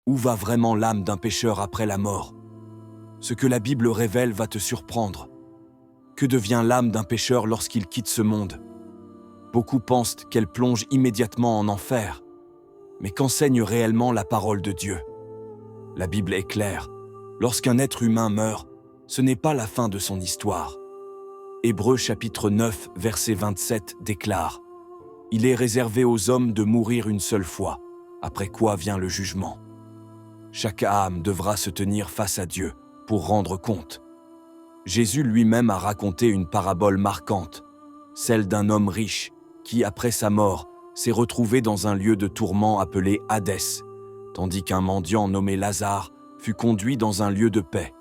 Où va vraiment l'âme d'un pécheur après la mort? Ce que la Bible révèle va te surprendre. Que devient l'âme d'un pécheur lorsqu'il quitte ce monde? Beaucoup pensent qu'elle plonge immédiatement en enfer. Mais qu'enseigne réellement la parole de Dieu? La Bible est claire. Lorsqu'un être humain meurt, ce n'est pas la fin de son histoire. Hébreux chapitre 9, verset 27 déclare: « Il est réservé aux hommes de mourir une seule fois, après quoi vient le jugement. » Chaque âme devra se tenir face à Dieu pour rendre compte. Jésus lui-même a raconté une parabole marquante, celle d'un homme riche qui, après sa mort, s'est retrouvé dans un lieu de tourment appelé Hadès, tandis qu'un mendiant nommé Lazare fut conduit dans un lieu de paix.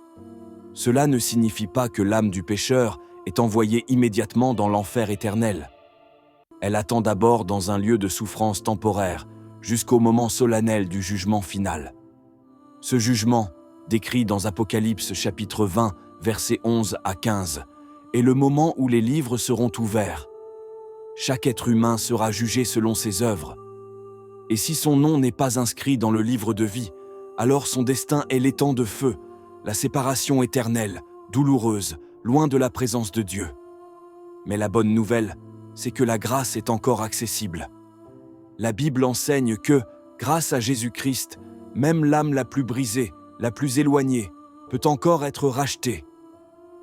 Cela ne signifie pas que l'âme du pécheur est envoyée immédiatement dans l'enfer éternel. Elle attend d'abord dans un lieu de souffrance temporaire, jusqu'au moment solennel du jugement final. Ce jugement, décrit dans Apocalypse chapitre 20, versets 11 à 15, est le moment où les livres seront ouverts. Chaque être humain sera jugé selon ses œuvres. Et si son nom n'est pas inscrit dans le livre de vie, alors son destin est l'étang de feu, la séparation éternelle, douloureuse, loin de la présence de Dieu. Mais la bonne nouvelle, c'est que la grâce est encore accessible. La Bible enseigne que, grâce à Jésus-Christ, même l'âme la plus brisée, la plus éloignée, peut encore être rachetée.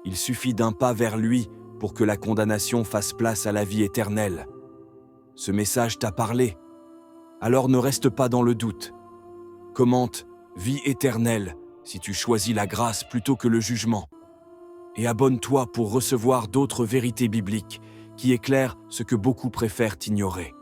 Il suffit d'un pas vers lui pour que la condamnation fasse place à la vie éternelle. Ce message t'a parlé. Alors ne reste pas dans le doute. Commente « Vie éternelle » si tu choisis la grâce plutôt que le jugement. Et abonne-toi pour recevoir d'autres vérités bibliques qui éclairent ce que beaucoup préfèrent ignorer.